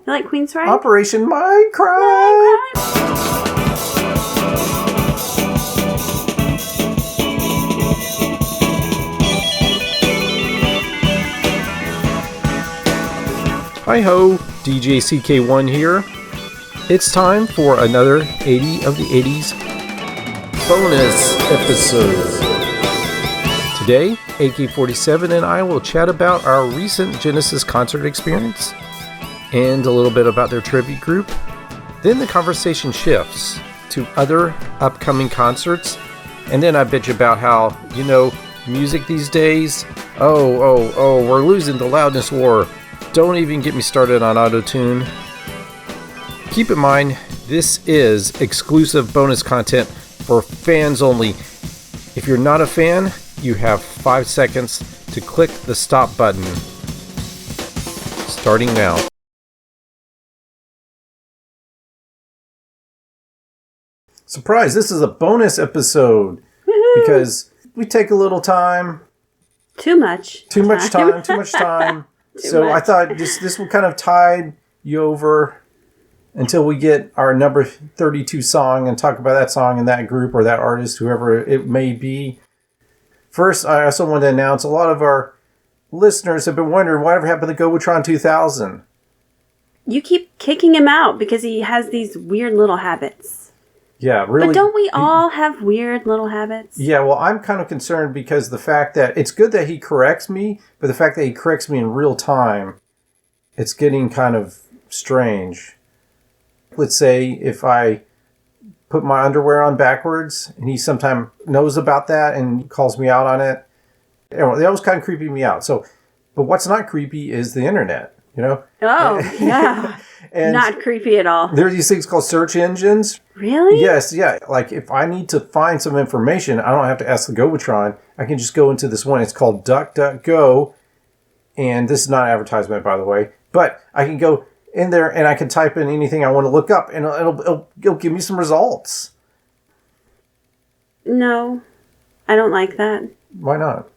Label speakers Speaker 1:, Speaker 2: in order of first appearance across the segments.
Speaker 1: You like Queen's Ride?
Speaker 2: Operation Minecraft! Hi-ho, DJ CK1 here. It's time for another 80 of the 80s bonus episode. Today, AK-47 and I will chat about our recent Genesis concert experience and a little bit about their tribute group. Then the conversation shifts to other upcoming concerts, and then I bitch about how, music these days, we're losing the loudness war. Don't even get me started on auto-tune. Keep in mind, this is exclusive bonus content for fans only. If you're not a fan, you have 5 seconds to click the stop button. Starting now. Surprise, this is a bonus episode. Woo-hoo. Because we take a little time.
Speaker 1: Too much time.
Speaker 2: So I thought this would kind of tide you over until we get our number 32 song and talk about that song and that group or that artist, whoever it may be. First, I also want to announce a lot of our listeners have been wondering whatever happened to Gobotron 2000.
Speaker 1: You keep kicking him out because he has these weird little habits.
Speaker 2: Yeah, really.
Speaker 1: But don't we all have weird little habits?
Speaker 2: Yeah, well, I'm kind of concerned because the fact that it's good that he corrects me, but the fact that he corrects me in real time, it's getting kind of strange. Let's say if I put my underwear on backwards, and he sometimes knows about that and calls me out on it. That was kind of creeping me out. So, but what's not creepy is the internet,
Speaker 1: Oh, yeah. And not creepy at all.
Speaker 2: There are these things called search engines.
Speaker 1: Really?
Speaker 2: Yes, yeah. Like if I need to find some information, I don't have to ask the Gobotron. I can just go into this one. It's called DuckDuckGo. And this is not an advertisement, by the way. But I can go in there and I can type in anything I want to look up and it'll give me some results.
Speaker 1: No, I don't like that.
Speaker 2: Why not?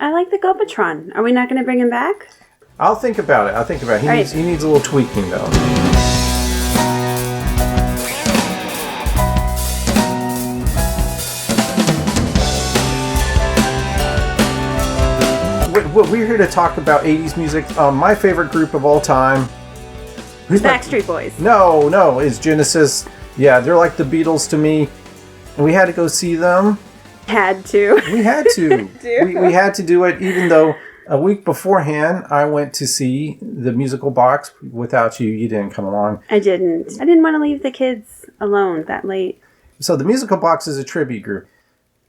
Speaker 1: I like the Gobotron. Are we not going to bring him back?
Speaker 2: I'll think about it. He needs a little tweaking, though. We're here to talk about 80s music. My favorite group of all time.
Speaker 1: Backstreet Boys.
Speaker 2: No, it's Genesis. Yeah, they're like the Beatles to me. And we had to go see them.
Speaker 1: We had to.
Speaker 2: We had to do it, even though a week beforehand, I went to see the Musical Box without you. You didn't come along.
Speaker 1: I didn't want to leave the kids alone that late.
Speaker 2: So the Musical Box is a tribute group.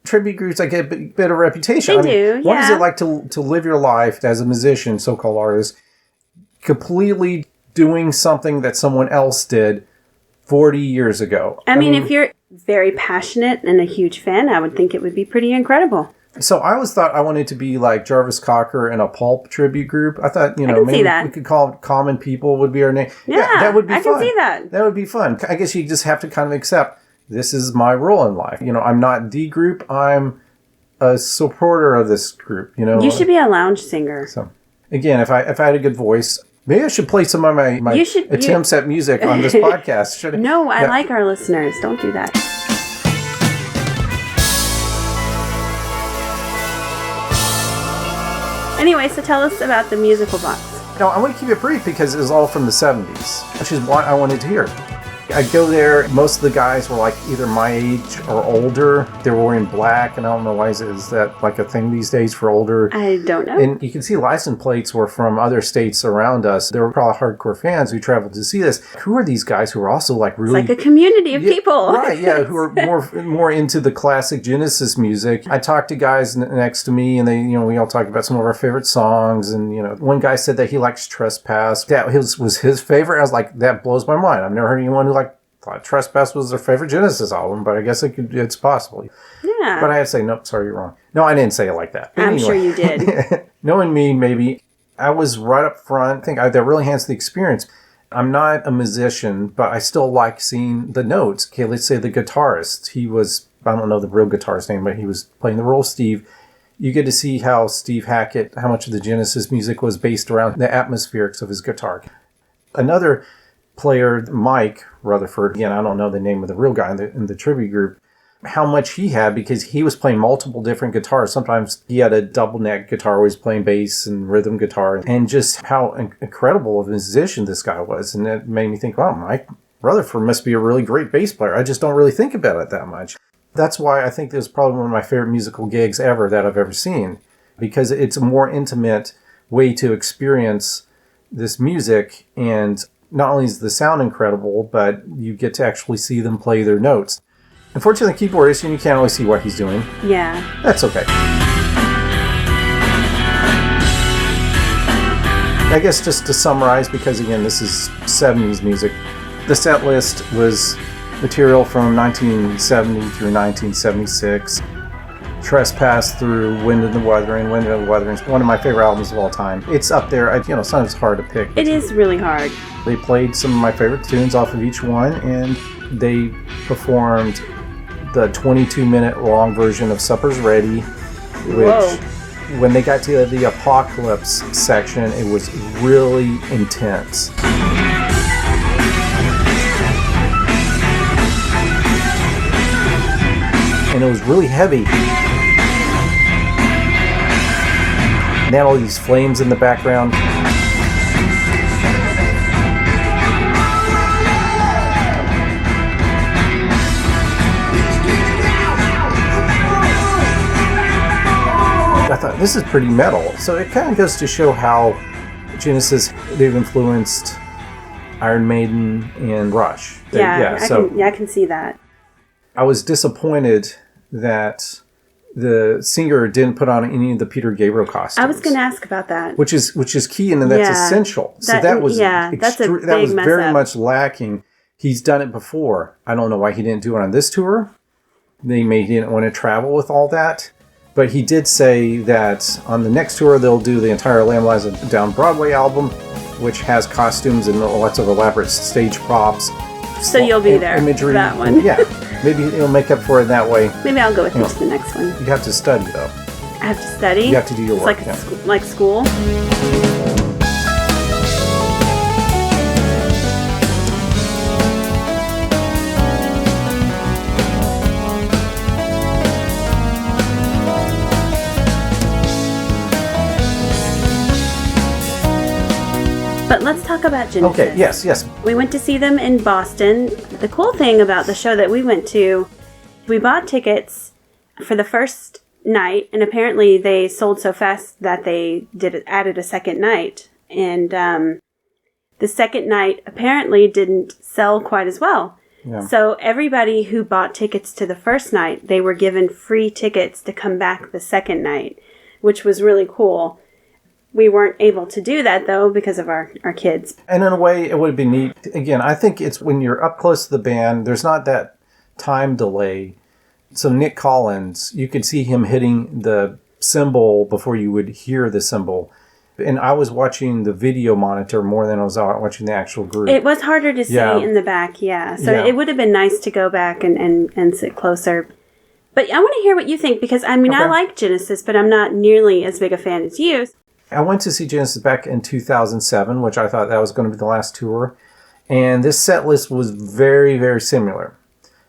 Speaker 2: Tribute groups, like, get a bit of reputation.
Speaker 1: They do,
Speaker 2: What is it like to live your life as a musician, so-called artist, completely doing something that someone else did 40 years ago?
Speaker 1: I mean, if you're very passionate and a huge fan, I would think it would be pretty incredible.
Speaker 2: So I always thought I wanted to be like Jarvis Cocker in a Pulp tribute group. I thought,
Speaker 1: maybe
Speaker 2: we could call it Common People would be our name.
Speaker 1: Yeah,
Speaker 2: that would be fun.
Speaker 1: I can see that.
Speaker 2: That would be fun. I guess you just have to kind of accept this is my role in life. I'm not the group. I'm a supporter of this group.
Speaker 1: You should be a lounge singer.
Speaker 2: So again, if I had a good voice, maybe I should play some of my attempts at music on this podcast. Should I?
Speaker 1: No, I like our listeners. Don't do that. Anyway, so tell us about the Musical Box.
Speaker 2: I want to keep it brief because it was all from the 70s, which is what I wanted to hear. I'd go there. Most of the guys were like either my age or older. They were wearing black, and I don't know why is that like a thing these days for older?
Speaker 1: I don't know.
Speaker 2: And you can see license plates were from other states around us. There were probably hardcore fans who traveled to see this. Who are these guys who are also like really...
Speaker 1: It's like a community of people.
Speaker 2: Right, yeah, who are more into the classic Genesis music. I talked to guys next to me, and they, we all talked about some of our favorite songs. And, one guy said that he likes Trespass. That was his favorite. I was like, that blows my mind. I've never heard anyone who thought Trespass was their favorite Genesis album, but I guess it's possible.
Speaker 1: Yeah.
Speaker 2: But I had to say, no, sorry, you're wrong. No, I didn't say it like that.
Speaker 1: I'm sure you did.
Speaker 2: Knowing me, maybe, I was right up front. I think that really enhanced the experience. I'm not a musician, but I still like seeing the notes. Okay, let's say the guitarist. He was, I don't know the real guitarist's name, but he was playing the role of Steve. You get to see how Steve Hackett, how much of the Genesis music was based around the atmospherics of his guitar. Another player, Mike Rutherford, again, I don't know the name of the real guy in the tribute group, how much he had, because he was playing multiple different guitars. Sometimes he had a double neck guitar where he was playing bass and rhythm guitar, and just how incredible of a musician this guy was. And it made me think, wow, Mike Rutherford must be a really great bass player. I just don't really think about it that much. That's why I think this is probably one of my favorite musical gigs ever that I've ever seen, because it's a more intimate way to experience this music, and not only is the sound incredible, but you get to actually see them play their notes. Unfortunately, the keyboardist, you can't always see what he's doing.
Speaker 1: Yeah.
Speaker 2: That's okay. I guess just to summarize, because again, this is 70s music, the set list was material from 1970 through 1976. Trespass through Wind in the Wuthering. Wind in the Wuthering is one of my favorite albums of all time. It's up there. Sometimes it's hard to pick.
Speaker 1: It is really hard.
Speaker 2: They played some of my favorite tunes off of each one, and they performed the 22-minute long version of Supper's Ready, which, when they got to the Apocalypse section, it was really intense. And it was really heavy. And they had all these flames in the background. I thought, this is pretty metal. So it kind of goes to show how Genesis, they've influenced Iron Maiden and Rush.
Speaker 1: I can see that.
Speaker 2: I was disappointed that the singer didn't put on any of the Peter Gabriel costumes.
Speaker 1: I was going to ask about that.
Speaker 2: Which is key, and that's essential. So that was
Speaker 1: that's a big
Speaker 2: that was
Speaker 1: mess
Speaker 2: very
Speaker 1: up.
Speaker 2: much lacking. He's done it before. I don't know why he didn't do it on this tour. He didn't want to travel with all that. But he did say that on the next tour they'll do the entire Lamb Lies Down Broadway album, which has costumes and lots of elaborate stage props.
Speaker 1: So you'll be there
Speaker 2: imagery,
Speaker 1: for that one.
Speaker 2: Yeah. Maybe it'll make up for it that way.
Speaker 1: Maybe I'll go with you to the next one.
Speaker 2: You have to study, though.
Speaker 1: I have to study?
Speaker 2: You have to do your work.
Speaker 1: It's like school? But let's talk about Genesis.
Speaker 2: Okay, yes.
Speaker 1: We went to see them in Boston. The cool thing about the show that we went to, we bought tickets for the first night, and apparently they sold so fast that they added a second night. And the second night apparently didn't sell quite as well.
Speaker 2: Yeah.
Speaker 1: So everybody who bought tickets to the first night, they were given free tickets to come back the second night, which was really cool. We weren't able to do that, though, because of our kids.
Speaker 2: And in a way, it would be neat. Again, I think it's when you're up close to the band, there's not that time delay. So Nick Collins, you could see him hitting the cymbal before you would hear the cymbal. And I was watching the video monitor more than I was watching the actual group.
Speaker 1: It was harder to see in the back, yeah. So it would have been nice to go back and sit closer. But I want to hear what you think, because, I like Genesis, but I'm not nearly as big a fan as you.
Speaker 2: I went to see Genesis back in 2007, which I thought that was going to be the last tour. And this set list was very, very similar.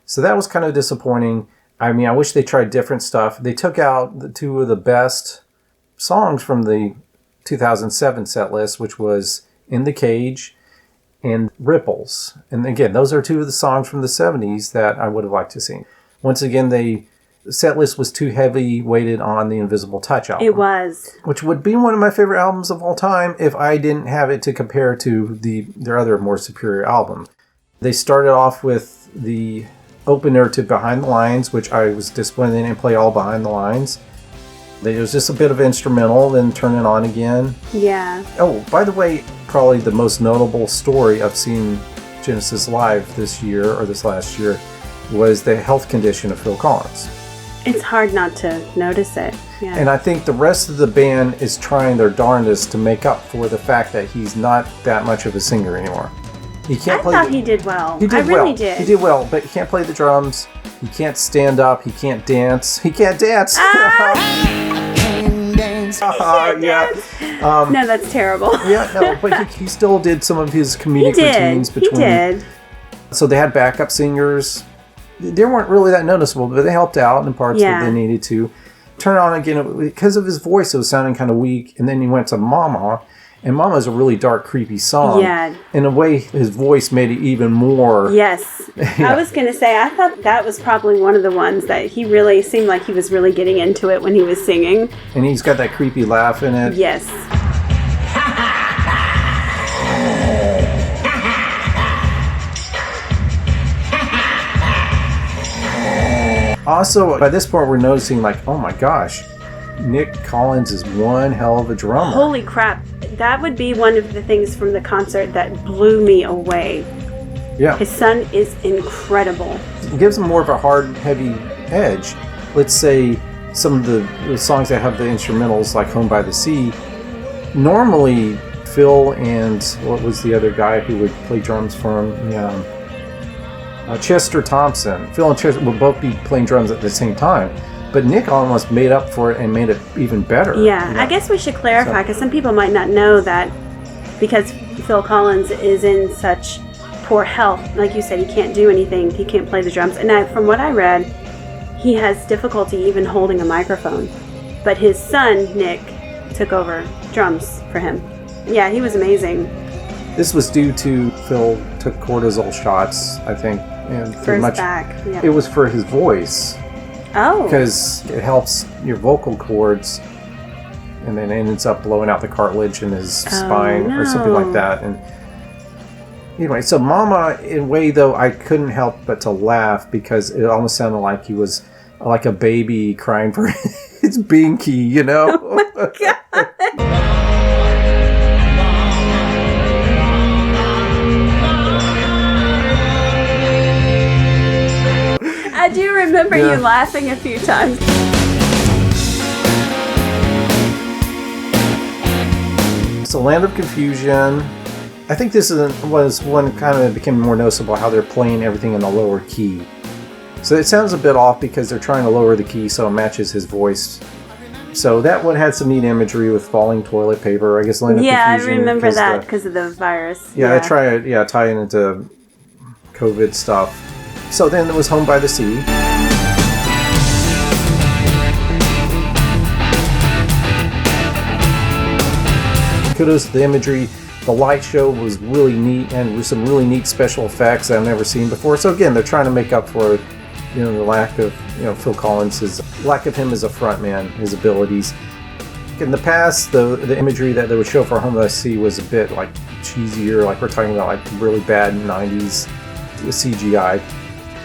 Speaker 2: So that was kind of disappointing. I wish they tried different stuff. They took out the two of the best songs from the 2007 set list, which was In the Cage and Ripples. And again, those are two of the songs from the 70s that I would have liked to see. Once again, the set list was too heavy weighted on the Invisible Touch album.
Speaker 1: It was.
Speaker 2: Which would be one of my favorite albums of all time if I didn't have it to compare to their other more superior albums. They started off with the opener to Behind the Lines, which I was disappointed they didn't play all Behind the Lines. It was just a bit of instrumental, then turn it on again.
Speaker 1: Yeah.
Speaker 2: Oh, by the way, probably the most notable story of seeing Genesis live this year, or this last year, was the health condition of Phil Collins.
Speaker 1: It's hard not to notice it. Yeah.
Speaker 2: And I think the rest of the band is trying their darndest to make up for the fact that he's not that much of a singer anymore. He can't play.
Speaker 1: I thought he did well.
Speaker 2: He did
Speaker 1: I really
Speaker 2: well.
Speaker 1: did.
Speaker 2: He did well, but he can't play the drums. He can't stand up. He can't dance. He can't dance.
Speaker 3: I can dance
Speaker 2: Yeah.
Speaker 1: No, that's terrible.
Speaker 2: Yeah, no, but he still did some of his comedic routines between.
Speaker 1: He did.
Speaker 2: So they had backup singers. They weren't really that noticeable, but they helped out in parts that they needed to. Turn on again, because of his voice, it was sounding kind of weak. And then he went to Mama, and Mama's a really dark, creepy song.
Speaker 1: Yeah.
Speaker 2: In a way, his voice made it even more.
Speaker 1: Yes. I was going to say, I thought that was probably one of the ones that he really seemed like he was really getting into it when he was singing.
Speaker 2: And he's got that creepy laugh in it.
Speaker 1: Yes.
Speaker 2: Also, by this point, we're noticing, like, oh my gosh, Nick Collins is one hell of a drummer.
Speaker 1: Holy crap. That would be one of the things from the concert that blew me away.
Speaker 2: Yeah.
Speaker 1: His son is incredible.
Speaker 2: It gives him more of a hard, heavy edge. Let's say some of the songs that have the instrumentals, like Home by the Sea, normally Phil and what was the other guy who would play drums for him? Yeah. Chester Thompson. Phil and Chester would both be playing drums at the same time. But Nick almost made up for it and made it even better.
Speaker 1: Yeah,
Speaker 2: you know?
Speaker 1: I guess we should clarify, because some people might not know that because Phil Collins is in such poor health, like you said, he can't do anything, he can't play the drums. And from what I read, he has difficulty even holding a microphone. But his son, Nick, took over drums for him. Yeah, he was amazing.
Speaker 2: This was due to Phil took cortisol shots, I think. And
Speaker 1: for his back. Yeah.
Speaker 2: It was for his voice.
Speaker 1: Oh.
Speaker 2: Because it helps your vocal cords, and then it ends up blowing out the cartilage in his spine or something like that. And anyway, so Mama, in a way, though, I couldn't help but to laugh because it almost sounded like he was like a baby crying for his binky, you know?
Speaker 1: Oh my God. I do remember you laughing a few times.
Speaker 2: So Land of Confusion. I think this was one kind of became more noticeable how they're playing everything in the lower key. So it sounds a bit off because they're trying to lower the key so it matches his voice. So that one had some neat imagery with falling toilet paper. I guess Land of Confusion.
Speaker 1: Yeah, I remember that because of the virus.
Speaker 2: Yeah, they try it. Tie it into COVID stuff. So then it was Home by the Sea. Kudos to the imagery. The light show was really neat and with some really neat special effects that I've never seen before. So again, they're trying to make up for, the lack of, Phil Collins' lack of him as a frontman, his abilities. In the past, the imagery that they would show for Home by the Sea was a bit like cheesier, like we're talking about like really bad 90s CGI.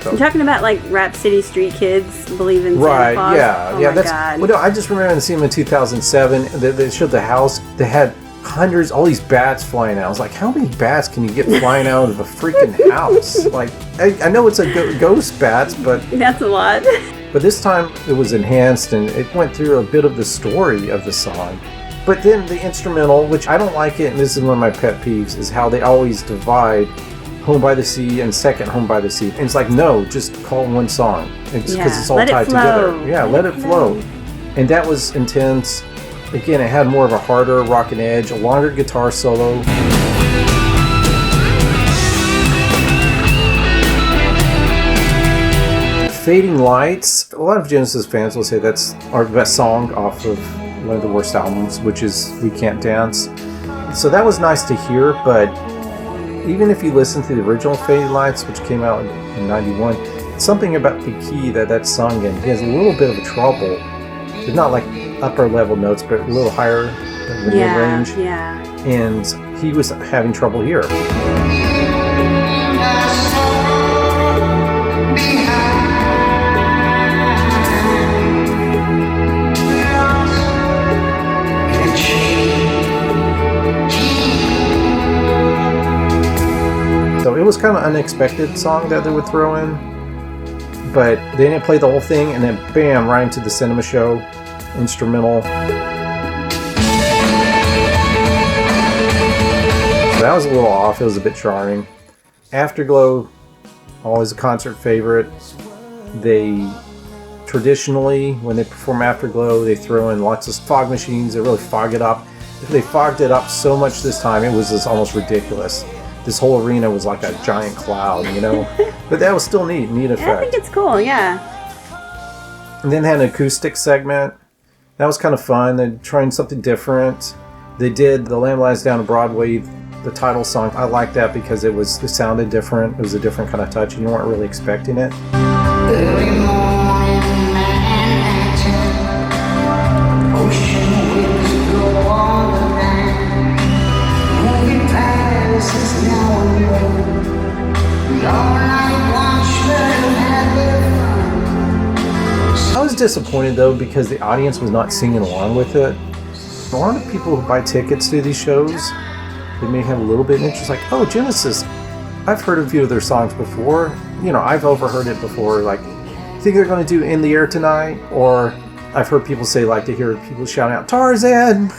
Speaker 1: You're talking about like Rap City Street Kids believe in Santa Claus?
Speaker 2: Right, yeah.
Speaker 1: Oh
Speaker 2: yeah,
Speaker 1: my God.
Speaker 2: Well, no, I just remember seeing them in 2007. They showed the house. They had hundreds, all these bats flying out. I was like, how many bats can you get flying out of a freaking house? Like, I know it's a ghost bats, but...
Speaker 1: That's a lot.
Speaker 2: But this time it was enhanced and it went through a bit of the story of the song. But then the instrumental, which I don't like it, and this is one of my pet peeves, is how they always divide Home by the Sea and second Home by the Sea. And it's like, no, just call one song. It's because it's all tied together. Yeah, let it flow. And that was intense. Again, it had more of a harder rockin' edge, a longer guitar solo. Fading Lights. A lot of Genesis fans will say that's our best song off of one of the worst albums, which is We Can't Dance. So that was nice to hear, but even if you listen to the original Fading Lights, which came out in 91, something about the key that's sung in, he has a little bit of a trouble. It's not like upper level notes, but a little higher than the mid-range.
Speaker 1: Yeah.
Speaker 2: And he was having trouble here. So it was kind of an unexpected song that they would throw in, but they didn't play the whole thing, and then bam, right into the cinema show, instrumental. So that was a little off, it was a bit jarring. Afterglow, always a concert favorite. They Traditionally, when they perform Afterglow, they throw in lots of fog machines. They really fog it up. They fogged it up so much this time, it was just almost ridiculous. This whole arena was like a giant cloud, But that was still neat effect.
Speaker 1: I think it's cool, yeah.
Speaker 2: And then had an acoustic segment. That was kind of fun. They're trying something different. They did The Lamb Lies Down on Broadway, the title song. I liked that because it sounded different. It was a different kind of touch, and you weren't really expecting it.
Speaker 3: Early morning Manhattan, ocean winds blow on the land, moving palaces now and then, all night watchmen had their fun.
Speaker 2: I was disappointed though because the audience was not singing along with it. A lot of people who buy tickets to these shows, they may have a little bit of interest, like, oh, Genesis, I've heard a few of their songs before. I've overheard it before. Like, think they're going to do In the Air Tonight? Or I've heard people say, like, to hear people shouting out, Tarzan!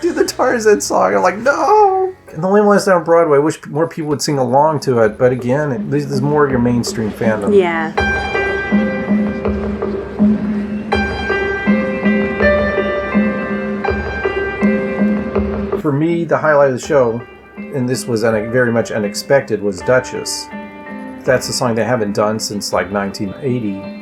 Speaker 2: Do the Tarzan song. I'm like, no! And The Lamb Lies Down on Broadway, I wish more people would sing along to it. But again, this is more your mainstream fandom.
Speaker 1: Yeah.
Speaker 2: For me, the highlight of the show, and this was very much unexpected, was Duchess. That's a song they haven't done since like 1980.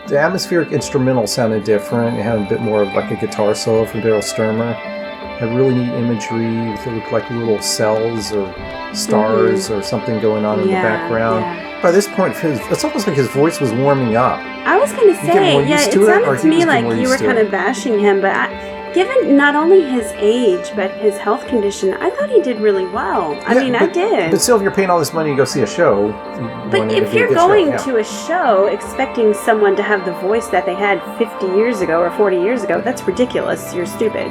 Speaker 2: The atmospheric instrumental sounded different. It had a bit more of like a guitar solo from Daryl Sturmer. Had really neat imagery. It looked like little cells or stars or something going on in the background.
Speaker 1: Yeah.
Speaker 2: By this point, it's almost like his voice was warming up.
Speaker 1: I was going to say, it sounded to me like you were kind of bashing him, but given not only his age, but his health condition, I thought he did really well. I did.
Speaker 2: But still, if you're paying all this money to go see a show...
Speaker 1: But if you're going to a show expecting someone to have the voice that they had 50 years ago or 40 years ago, that's ridiculous. You're stupid.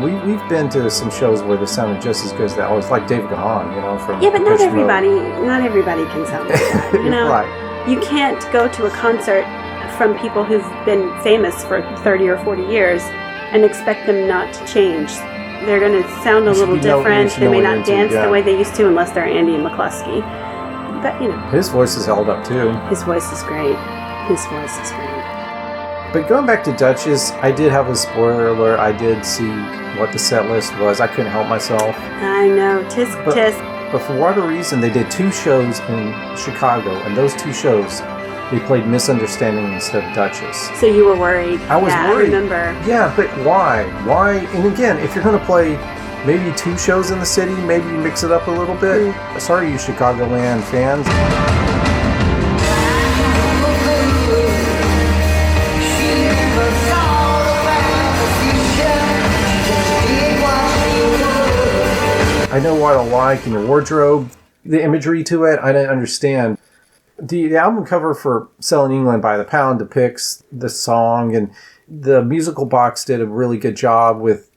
Speaker 2: We've been to some shows where they sounded just as good as that. It was like David Gahan, from...
Speaker 1: Yeah, but not everybody can sound like that,
Speaker 2: Right.
Speaker 1: You can't go to a concert from people who've been famous for 30 or 40 years and expect them not to change. They're going to sound a little different. They may not dance the way they used to unless they're Andy McCluskey. But,
Speaker 2: His voice is held up, too.
Speaker 1: His voice is great.
Speaker 2: But going back to Duchess, I did have a spoiler alert. I did see what the set list was. I couldn't help myself.
Speaker 1: I know. Tisk.
Speaker 2: But for whatever reason, they did 2 shows in Chicago, and those 2 shows... they played Misunderstanding instead of Duchess.
Speaker 1: So you were worried.
Speaker 2: I was worried.
Speaker 1: I remember.
Speaker 2: Yeah, but why? Why? And again, if you're going to play maybe 2 shows in the city, maybe mix it up a little bit. Sorry, you Chicagoland fans. I know what I like in your wardrobe, the imagery to it, I didn't understand. The album cover for Selling England by the Pound depicts the song, and the musical box did a really good job with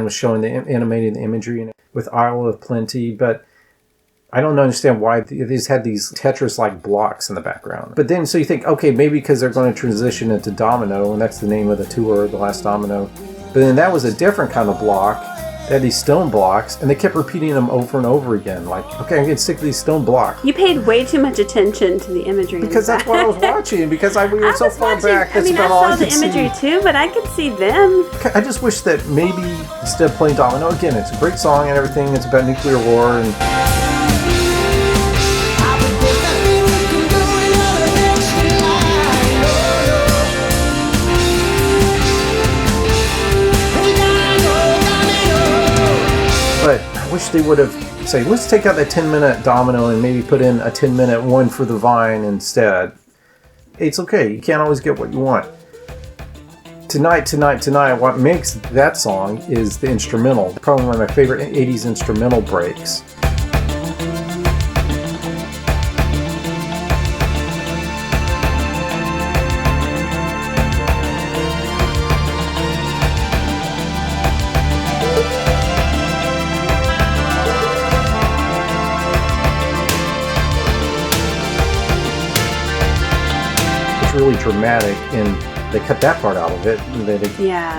Speaker 2: showing animating the imagery and with Isle of Plenty, but I don't understand why these had these Tetris-like blocks in the background. But then, so you think, okay, maybe because they're going to transition into Domino, and that's the name of the tour, The Last Domino. But then that was a different kind of block. They had these stone blocks, and they kept repeating them over and over again. Like, okay, I'm getting sick of these stone blocks.
Speaker 1: You paid way too much attention to the imagery.
Speaker 2: Because that's what I was watching. Because we were so far back.
Speaker 1: I saw the imagery too, but I could see them.
Speaker 2: I just wish that maybe instead of playing Domino, again, it's a great song and everything. It's about nuclear war and. But I wish they would have said, let's take out that 10-minute Domino and maybe put in a 10-minute one for the Vine instead. It's okay. You can't always get what you want. Tonight, what makes that song is the instrumental. Probably one of my favorite 80s instrumental breaks. Really dramatic, and they cut that part out of it.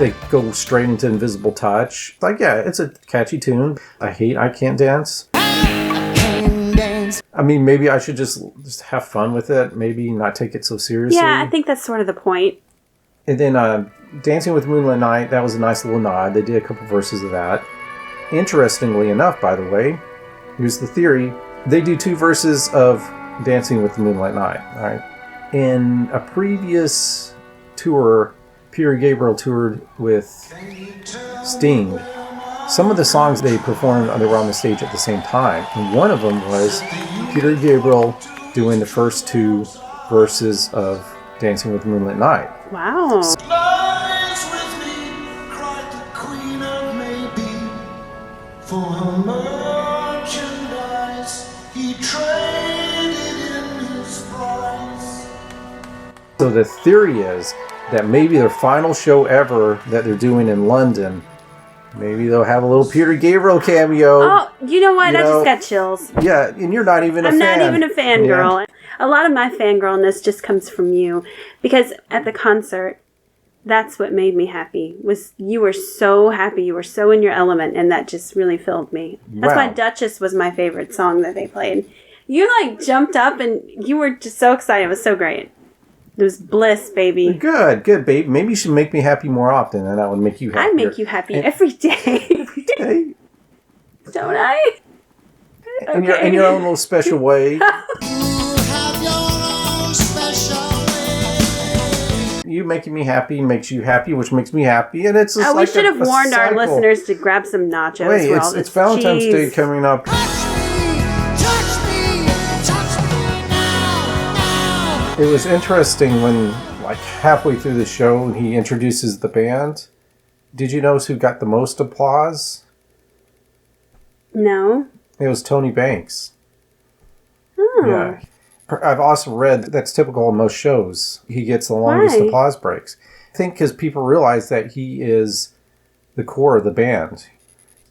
Speaker 2: They go straight into Invisible Touch. Like, yeah, it's a catchy tune. I Can't Dance.
Speaker 3: I can dance eyes.
Speaker 2: I mean, maybe I should just have fun with it. Maybe not take it so seriously.
Speaker 1: Yeah, I think that's sort of the point.
Speaker 2: And then Dancing with Moonlit Night, that was a nice little nod. They did a couple verses of that. Interestingly enough, by the way, here's the theory. They do 2 verses of Dancing with the Moonlight Night. All right. In a previous tour, Peter Gabriel toured with Sting. Some of the songs they performed, they were on the stage at the same time. And one of them was Peter Gabriel doing the first 2 verses of Dancing with the Moonlit Night.
Speaker 1: Wow.
Speaker 3: Lies with me, cried the queen of maybe. For her merchandise, he traded in his price.
Speaker 2: So the theory is that maybe their final show ever that they're doing in London, maybe they'll have a little Peter Gabriel cameo.
Speaker 1: Oh, you know what? I just got chills.
Speaker 2: Yeah, and you're not even a fan.
Speaker 1: I'm not even a fangirl. A lot of my fangirlness just comes from you. Because at the concert, that's what made me happy. Was you were so happy. You were so in your element. And that just really filled me. That's why Duchess was my favorite song that they played. You jumped up and you were just so excited. It was so great. It was bliss, baby.
Speaker 2: Good, babe. Maybe you should make me happy more often, and that would make you happy.
Speaker 1: I make you happy every day.
Speaker 2: Every day.
Speaker 1: Don't I?
Speaker 2: In your own little special way. You making me happy makes you happy, which makes me happy, and it's just
Speaker 1: we should have warned our listeners to grab some nachos.
Speaker 2: Wait,
Speaker 1: for all this
Speaker 2: it's Valentine's
Speaker 1: cheese.
Speaker 2: Day coming up. It was interesting when, halfway through the show, he introduces the band. Did you notice who got the most applause?
Speaker 1: No.
Speaker 2: It was Tony Banks.
Speaker 1: Oh.
Speaker 2: Yeah. I've also read that's typical of most shows. He gets the longest applause breaks. I think because people realize that he is the core of the band.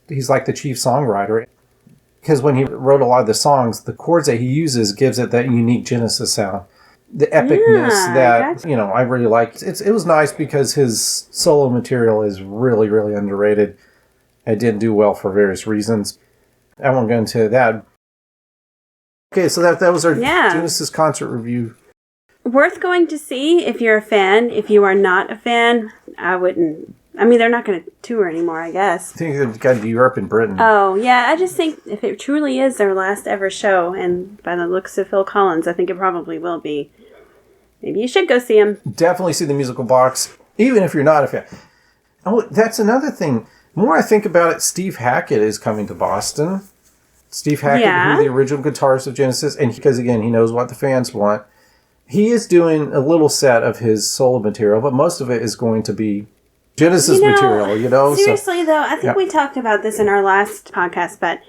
Speaker 2: He's like the chief songwriter. Because when he wrote a lot of the songs, the chords that he uses gives it that unique Genesis sound. The epicness that, I really like. It was nice because his solo material is really, really underrated. It didn't do well for various reasons. I won't go into that. Okay, so that was our Genesis concert review.
Speaker 1: Worth going to see if you're a fan. If you are not a fan, I wouldn't. I mean, they're not going to tour anymore, I guess.
Speaker 2: I think they've got to Europe and Britain.
Speaker 1: Oh, yeah. I just think if it truly is their last ever show, and by the looks of Phil Collins, I think it probably will be. Maybe you should go see him.
Speaker 2: Definitely see the musical box, even if you're not a fan. Oh, that's another thing. The more I think about it, Steve Hackett is coming to Boston. Steve Hackett, who's the original guitarist of Genesis, and because, again, he knows what the fans want. He is doing a little set of his solo material, but most of it is going to be Genesis material,
Speaker 1: Seriously, though, I think we talked about this in our last podcast, but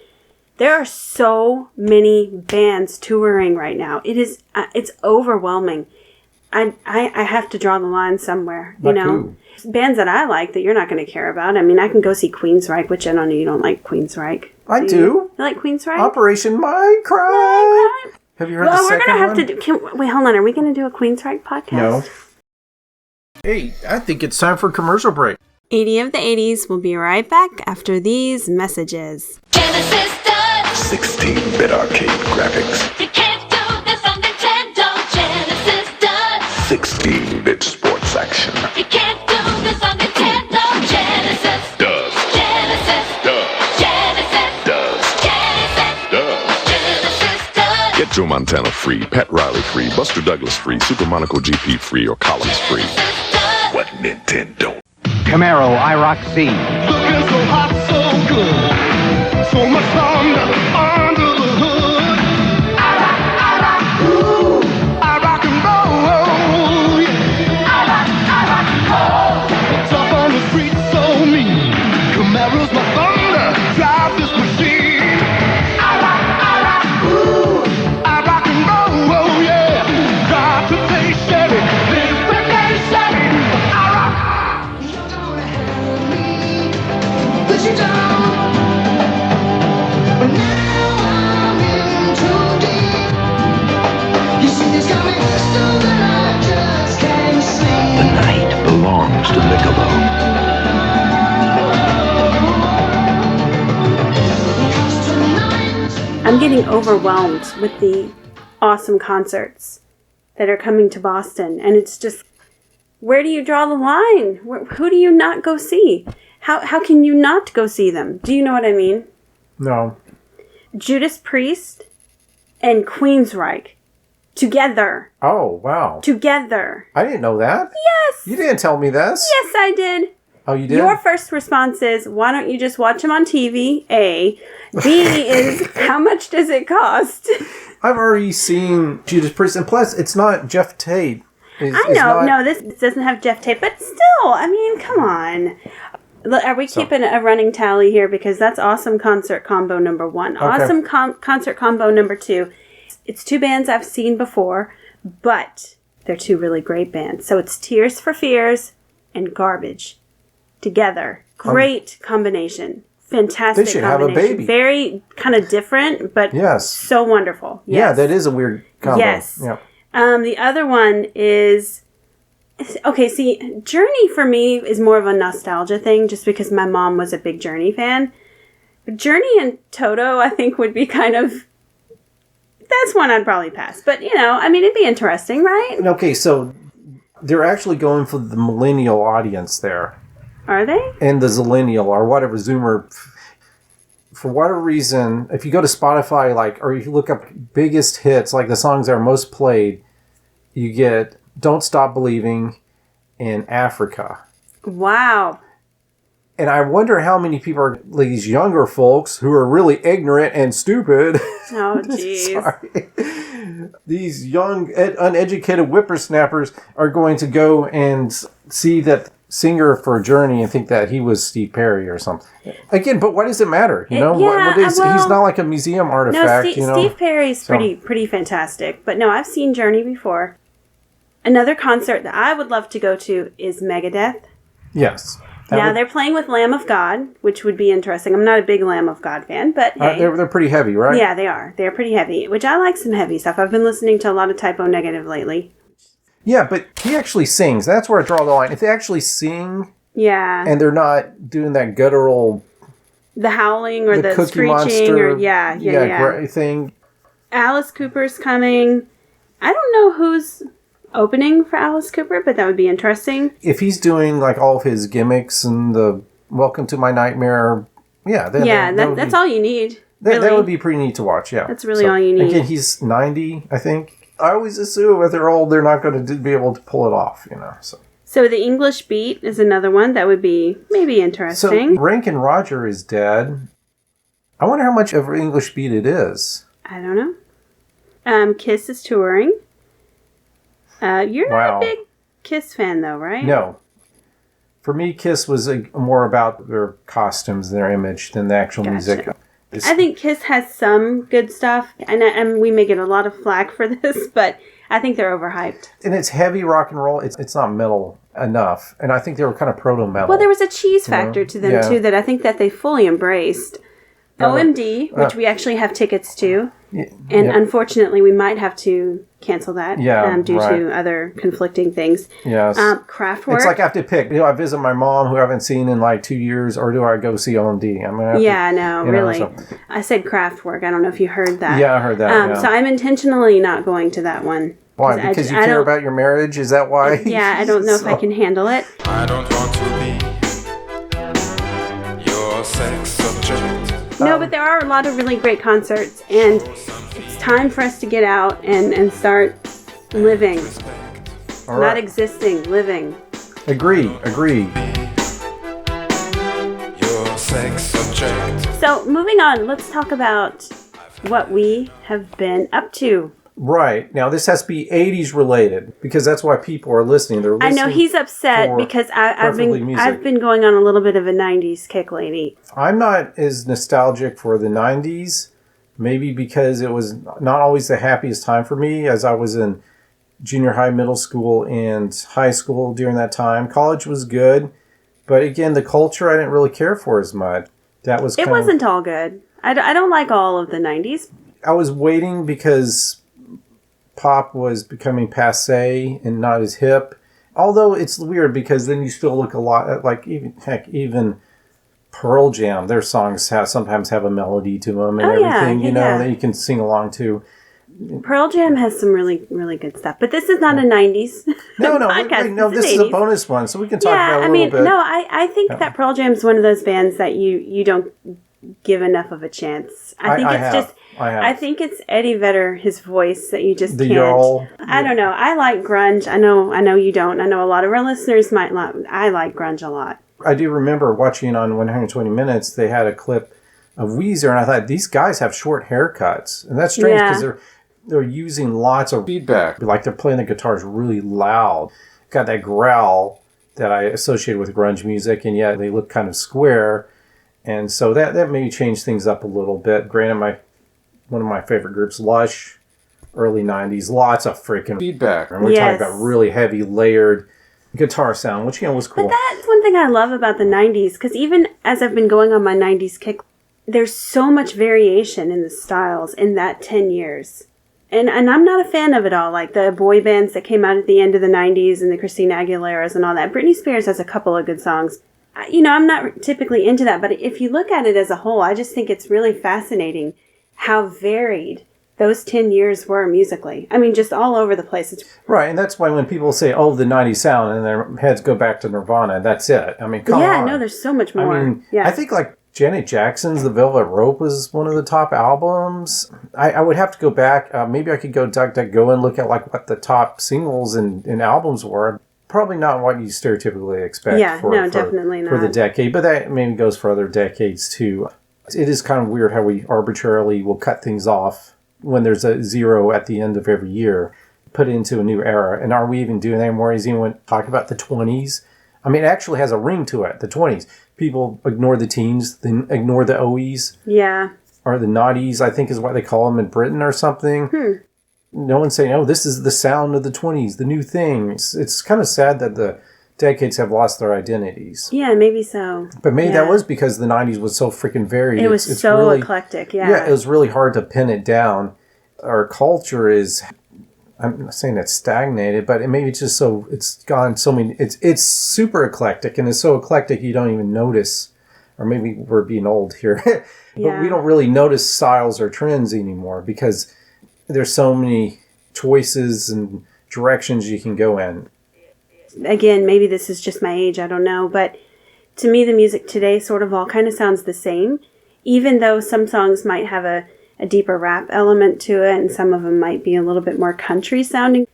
Speaker 1: there are so many bands touring right now. It's overwhelming. I have to draw the line somewhere,
Speaker 2: Who?
Speaker 1: Bands that I like that you're not going to care about. I mean, I can go see Queensryche, which I know you don't like Queensryche.
Speaker 2: I do.
Speaker 1: You like Queensryche?
Speaker 2: Operation Minecraft. Have you heard the second one?
Speaker 1: We're going to have to do... Wait, hold on. Are we going to do a Queensryche podcast?
Speaker 2: No. Hey, I think it's time for a commercial break.
Speaker 1: 80 of the 80s. We'll be right back after these messages.
Speaker 4: Genesis does.
Speaker 5: 16-bit arcade graphics.
Speaker 4: You can't do this on Nintendo. Genesis does.
Speaker 5: 16-bit sports action.
Speaker 4: You can't do this on Nintendo. Genesis
Speaker 5: Does.
Speaker 4: Genesis
Speaker 5: Does.
Speaker 4: Genesis
Speaker 5: Does.
Speaker 4: Genesis
Speaker 5: Does.
Speaker 4: Genesis does.
Speaker 5: Get Joe Montana free, Pat Riley free, Buster Douglas free, Super Monaco GP free, or Collins free. What Nintendo?
Speaker 6: Camaro IROC C.
Speaker 3: Looking so hot, so good. So much thunder under the hood. I rock, ooh. I rock and roll, yeah. I rock, tough on the street, so mean. Camaro's my thunder, drive this machine. I rock, ooh. I rock and roll, yeah. Drive to take Chevy, live to take Chevy. I rock. But you don't.
Speaker 1: getting overwhelmed with the awesome concerts that are coming to Boston. And it's just, where do you draw the line? Who do you not go see? How can you not go see them? Do you know what I mean?
Speaker 2: No.
Speaker 1: Judas Priest and Queensryche together.
Speaker 2: Oh, wow.
Speaker 1: Together.
Speaker 2: I didn't know that.
Speaker 1: Yes.
Speaker 2: You didn't tell me this.
Speaker 1: Yes, I did.
Speaker 2: Oh, you did?
Speaker 1: Your first response is, why don't you just watch them on TV? A. B is, how much does it cost?
Speaker 2: I've already seen Judas Priest, and plus, it's not Jeff Tate.
Speaker 1: I know. No, this doesn't have Jeff Tate, but still, I mean, come on. Are we keeping a running tally here? Because that's awesome concert combo number 1.
Speaker 2: Okay.
Speaker 1: Awesome concert combo number 2. It's 2 bands I've seen before, but they're 2 really great bands. So it's Tears for Fears and Garbage together. Great combination. Fantastic
Speaker 2: They should have
Speaker 1: combination.
Speaker 2: a baby.
Speaker 1: Very kind of different, but
Speaker 2: Yes.
Speaker 1: so wonderful. Yes.
Speaker 2: Yeah, that is a weird combo.
Speaker 1: Yes.
Speaker 2: Yeah.
Speaker 1: The other one is... Okay, see, Journey for me is more of a nostalgia thing just because my mom was a big Journey fan. But Journey and Toto, I think, would be kind of... That's one I'd probably pass. But, you know, I mean, it'd be interesting, right?
Speaker 2: Okay, so they're actually going for the millennial audience there.
Speaker 1: Are they?
Speaker 2: And the Zillennial or whatever, Zoomer. For whatever reason, if you go to Spotify, or if you look up biggest hits, like the songs that are most played, you get Don't Stop Believing in Africa.
Speaker 1: Wow.
Speaker 2: And I wonder how many people are, like these younger folks who are really ignorant and stupid.
Speaker 1: Oh, jeez.
Speaker 2: Sorry. These young, uneducated whippersnappers are going to go and see that singer for Journey and think that he was Steve Perry or something. Again, but why does it matter? You know, he's not like a museum artifact.
Speaker 1: Steve Perry's pretty fantastic. But no, I've seen Journey before. Another concert that I would love to go to is Megadeth.
Speaker 2: Yes.
Speaker 1: They're playing with Lamb of God, which would be interesting. I'm not a big Lamb of God fan, but hey.
Speaker 2: They're pretty heavy, right?
Speaker 1: Yeah, they are. They're pretty heavy, which I like some heavy stuff. I've been listening to a lot of Typo Negative lately.
Speaker 2: Yeah, but he actually sings. That's where I draw the line. If they actually sing, and they're not doing that guttural,
Speaker 1: the howling or the
Speaker 2: Cookie
Speaker 1: screeching,
Speaker 2: Monster,
Speaker 1: or
Speaker 2: thing.
Speaker 1: Alice Cooper's coming. I don't know who's opening for Alice Cooper, but that would be interesting.
Speaker 2: If he's doing like all of his gimmicks and the Welcome to My Nightmare,
Speaker 1: that's all you need.
Speaker 2: That would be pretty neat to watch. Yeah,
Speaker 1: that's really all you need.
Speaker 2: Again, he's 90, I think. I always assume if they're old, they're not going to be able to pull it off, you know. So
Speaker 1: the English Beat is another one that would be maybe interesting.
Speaker 2: So Rankin Roger is dead. I wonder how much of an English Beat it is.
Speaker 1: I don't know. Kiss is touring. You're not a big Kiss fan, though, right?
Speaker 2: No. For me, Kiss was more about their costumes, their image, than the actual music.
Speaker 1: I think Kiss has some good stuff, and we may get a lot of flack for this, but I think they're overhyped.
Speaker 2: And it's heavy rock and roll. It's not metal enough, and I think they were kind of proto-metal.
Speaker 1: Well, there was a cheese factor to them, too, that I think that they fully embraced. OMD, which we actually have tickets to, and unfortunately we might have to cancel that due to other conflicting things.
Speaker 2: Yes.
Speaker 1: Kraftwerk.
Speaker 2: It's like I have to pick. I visit my mom who I haven't seen in like 2 years, or do I go see OMD?
Speaker 1: Really. I said Kraftwerk. I don't know if you heard that.
Speaker 2: Yeah, I heard that.
Speaker 1: So I'm intentionally not going to that one.
Speaker 2: Why? Because you care about your marriage? Is that why?
Speaker 1: Yeah, I don't know if I can handle it.
Speaker 7: I don't want to be your sex object.
Speaker 1: No, but there are a lot of really great concerts, and it's time for us to get out and start living.
Speaker 2: All right.
Speaker 1: Not existing, living.
Speaker 2: Agree.
Speaker 7: Your sex object.
Speaker 1: So, moving on, let's talk about what we have been up to.
Speaker 2: Right. Now, this has to be 80s related, because that's why people are listening. They're listening.
Speaker 1: I know he's upset because I've been going on a little bit of a 90s kick lately.
Speaker 2: I'm not as nostalgic for the 90s, maybe because it was not always the happiest time for me, as I was in junior high, middle school, and high school during that time. College was good, but again, the culture I didn't really care for as much. It
Speaker 1: wasn't all good. I don't like all of the 90s.
Speaker 2: I was waiting because pop was becoming passe and not as hip. Although it's weird because then you still look a lot at, like, even Pearl Jam, their songs sometimes have a melody to them and everything, you know, that you can sing along to.
Speaker 1: Pearl Jam has some really, really good stuff. But this is not a 90s
Speaker 2: No,
Speaker 1: podcast.
Speaker 2: no, this is a bonus one, so we can talk about it a little bit.
Speaker 1: No, I think that Pearl Jam is one of those bands that you don't give enough of a chance. I think it's Eddie Vedder, his voice, that you just can't. I don't know. I like grunge. I know you don't. I know a lot of our listeners might not. I like grunge a lot.
Speaker 2: I do remember watching on 120 Minutes, they had a clip of Weezer, and I thought, these guys have short haircuts. And that's strange because they're using lots of feedback. Like they're playing the guitars really loud. Got that growl that I associate with grunge music, and yet they look kind of square. And so that maybe changed things up a little bit. Granted, one of my favorite groups, Lush, early 90s, lots of freaking feedback. And we're talking about really heavy, layered guitar sound, which, was cool.
Speaker 1: But that's one thing I love about the 90s, because even as I've been going on my 90s kick, there's so much variation in the styles in that 10 years. And I'm not a fan of it all, like the boy bands that came out at the end of the 90s and the Christina Aguileras and all that. Britney Spears has a couple of good songs. I'm not typically into that, but if you look at it as a whole, I just think it's really fascinating how varied those 10 years were musically. I mean, just all over the place.
Speaker 2: Right, and that's why when people say, oh, the 90s sound, and their heads go back to Nirvana, that's it. I mean, come on.
Speaker 1: Yeah, no, there's so much more.
Speaker 2: I mean, I think like Janet Jackson's The Velvet Rope was one of the top albums. I would have to go back. Maybe I could go go and look at like what the top singles and albums were. Probably not what you stereotypically expect
Speaker 1: definitely not.
Speaker 2: For the decade, but that maybe goes for other decades too. It is kind of weird how we arbitrarily will cut things off when there's a zero at the end of every year, put it into a new era. And are we even doing that anymore? Is anyone talking about the 20s? I mean, it actually has a ring to it, the 20s. People ignore the teens, then ignore the OEs.
Speaker 1: Yeah.
Speaker 2: Or the naughties, I think is what they call them in Britain or something. No one's saying, oh, this is the sound of the 20s, the new thing. It's kind of sad that the decades have lost their identities.
Speaker 1: Yeah, maybe so.
Speaker 2: But maybe that was because the 90s was so freaking varied.
Speaker 1: It was so really eclectic,
Speaker 2: Yeah, it was really hard to pin it down. Our culture is, I'm not saying it's stagnated, but maybe it's just so, it's gone so many, it's super eclectic, and it's so eclectic you don't even notice, or maybe we're being old here, but we don't really notice styles or trends anymore because there's so many choices and directions you can go in.
Speaker 1: Again, maybe this is just my age, I don't know, but to me the music today sort of all kind of sounds the same, even though some songs might have a deeper rap element to it and some of them might be a little bit more country sounding.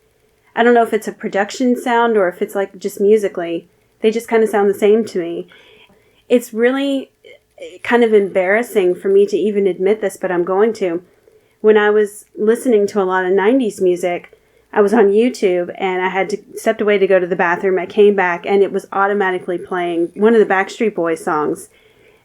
Speaker 1: I don't know if it's a production sound or if it's like just musically. They just kind of sound the same to me. It's really kind of embarrassing for me to even admit this, but I'm going to. When I was listening to a lot of 90s music, I was on YouTube and I had to step away to go to the bathroom. I came back and it was automatically playing one of the Backstreet Boys songs.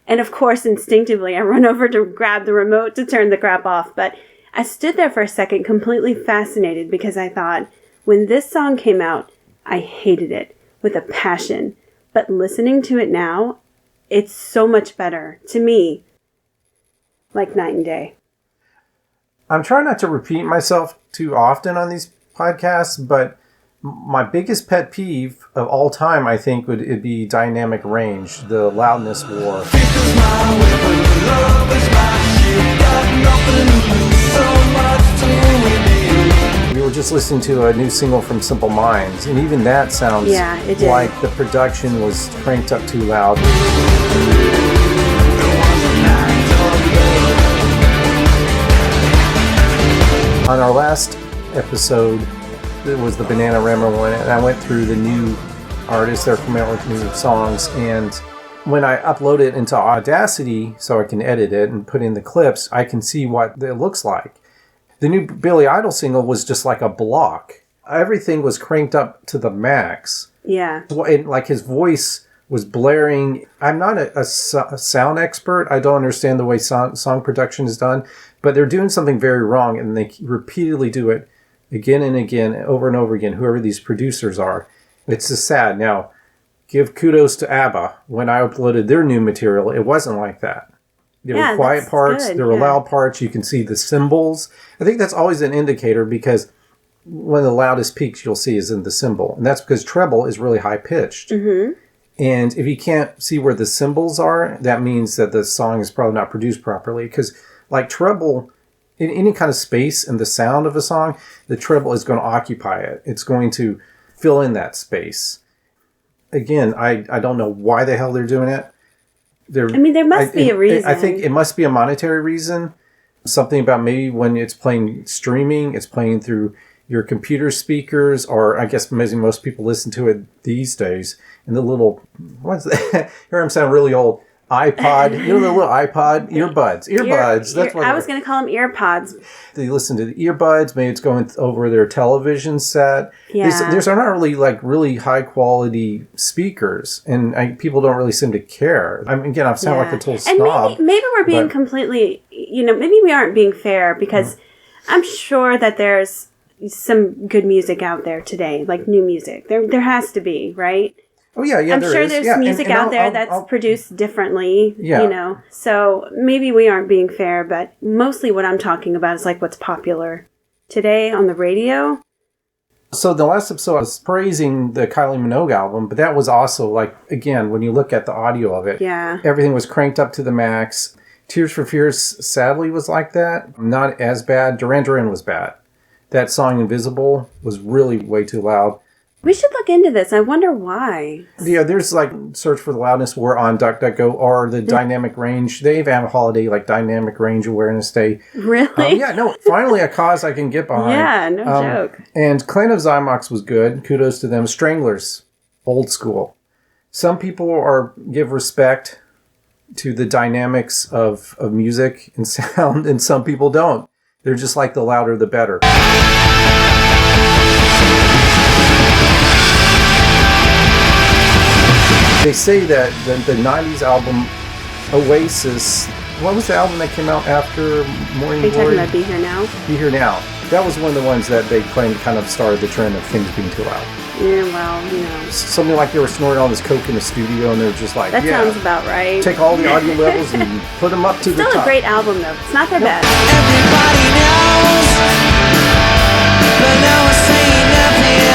Speaker 1: And of course, instinctively, I run over to grab the remote to turn the crap off. But I stood there for a second completely fascinated because I thought, when this song came out, I hated it with a passion. But listening to it now, it's so much better to me, like night and day.
Speaker 2: I'm trying not to repeat myself too often on these podcasts, but my biggest pet peeve of all time, I think, would be dynamic range, the loudness war. We were just listening to a new single from Simple Minds, and even that sounds like the production was cranked up too loud. On our last episode, it was the Bananarama one, and I went through the new artists that are coming out with new songs, and when I upload it into Audacity so I can edit it and put in the clips, I can see what it looks like. The new Billy Idol single was just like a block. Everything was cranked up to the max.
Speaker 1: Yeah.
Speaker 2: And like his voice was blaring. I'm not a sound expert. I don't understand the way song production is done, but they're doing something very wrong, and they repeatedly do it again and again, over and over again, whoever these producers are. It's just sad. Now, give kudos to ABBA. When I uploaded their new material, it wasn't like that. There were quiet parts, there were loud parts, you can see the cymbals. I think that's always an indicator because one of the loudest peaks you'll see is in the cymbal. And that's because treble is really high pitched. Mm-hmm. And if you can't see where the cymbals are, that means that the song is probably not produced properly. Because like treble, in any kind of space in the sound of a song, the treble is going to occupy it. It's going to fill in that space. Again, I don't know why the hell they're doing it.
Speaker 1: There must be a reason.
Speaker 2: I think it must be a monetary reason. Something about maybe when it's playing streaming, it's playing through your computer speakers, or I guess maybe most people listen to it these days. And the little, what's that? Here I'm sounding really old. iPod, the little iPod earbuds. That's what
Speaker 1: I was going to call them ear pods.
Speaker 2: They listen to the earbuds. Maybe it's going over their television set.
Speaker 1: Yeah.
Speaker 2: There's not really high quality speakers, and people don't really seem to care. I mean, again, I sound like a total snob.
Speaker 1: And maybe we're being completely, maybe we aren't being fair, because I'm sure that there's some good music out there today, like new music. There has to be, right?
Speaker 2: Oh, yeah,
Speaker 1: I'm sure there's music out there that's produced differently, So maybe we aren't being fair, but mostly what I'm talking about is like what's popular today on the radio.
Speaker 2: So the last episode I was praising the Kylie Minogue album, but that was also like, again, when you look at the audio of it, everything was cranked up to the max. Tears for Fears, sadly, was like that. Not as bad. Duran Duran was bad. That song Invisible was really way too loud.
Speaker 1: We should look into this. I wonder why.
Speaker 2: Yeah, there's like Search for the Loudness. We're on DuckDuckGo, or the Dynamic Range. They even have a holiday like Dynamic Range Awareness Day.
Speaker 1: Really?
Speaker 2: Finally a cause I can get behind.
Speaker 1: Yeah, no joke.
Speaker 2: And Clan of Zymox was good. Kudos to them. Stranglers, old school. Some people give respect to the dynamics of music and sound, and some people don't. They're just like the louder the better. They say that the 90s album Oasis, what was the album that came out after Morning Glory?
Speaker 1: Are you talking about Be Here Now?
Speaker 2: Be Here Now. That was one of the ones that they claimed kind of started the trend of things being too loud.
Speaker 1: Yeah, well,
Speaker 2: Something like they were snorting all this coke in the studio, and they're just like,
Speaker 1: that sounds about right.
Speaker 2: Take all the audio levels and put them up to the top.
Speaker 1: Still a great album, though. It's not their best.
Speaker 8: Everybody knows, but no one's saying nothing.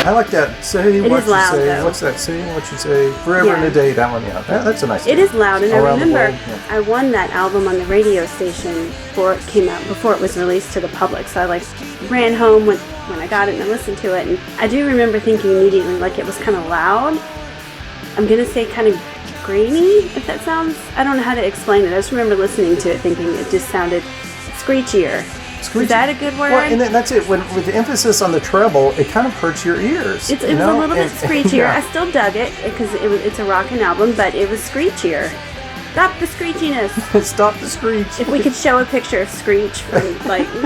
Speaker 2: I like that. Say
Speaker 1: it
Speaker 2: what
Speaker 1: is
Speaker 2: you
Speaker 1: loud,
Speaker 2: say.
Speaker 1: though.
Speaker 2: What's that? Say what you say. Forever and a day. That one, that's a nice.
Speaker 1: It is loud, and I remember
Speaker 2: I
Speaker 1: I won that album on the radio station before it came out, before it was released to the public. So I ran home when I got it and I listened to it, and I do remember thinking immediately it was kind of loud. I'm gonna say kind of grainy, if that sounds. I don't know how to explain it. I just remember listening to it thinking it just sounded screechier. Is that a good word?
Speaker 2: Well, and then that's it. With the emphasis on the treble, it kind of hurts your ears.
Speaker 1: It was a little bit screechier. I still dug it because it's a rockin' album, but it was screechier. Stop the screechiness.
Speaker 2: Stop the screech.
Speaker 1: If we could show a picture of Screech from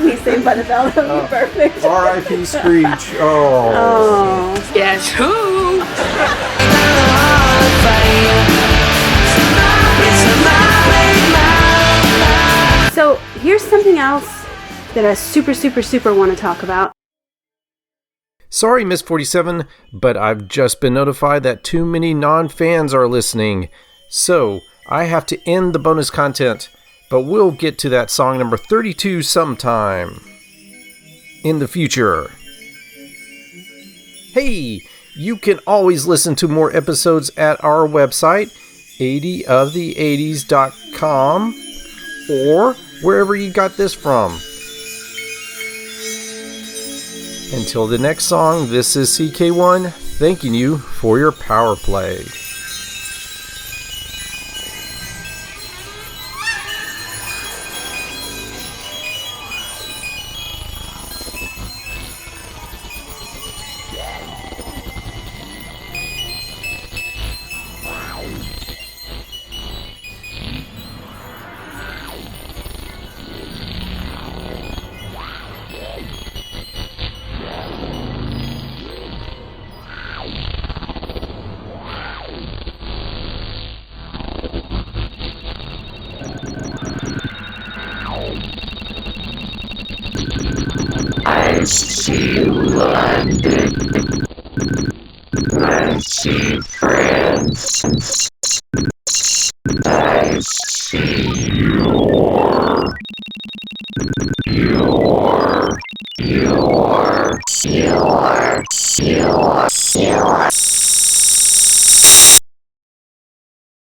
Speaker 1: We Saved by the Bell, that would be perfect.
Speaker 2: R.I.P. Screech. Oh.
Speaker 8: Guess who?
Speaker 1: So here's something else that I super want to talk about.
Speaker 2: Sorry, Miss 47, but I've just been notified that too many non-fans are listening. So I have to end the bonus content, but we'll get to that song number 32 sometime in the future. Hey, you can always listen to more episodes at our website, 80ofthE80s.com, or wherever you got this from. Until the next song, this is CK1 thanking you for your power play.
Speaker 9: I see London. I see France. I see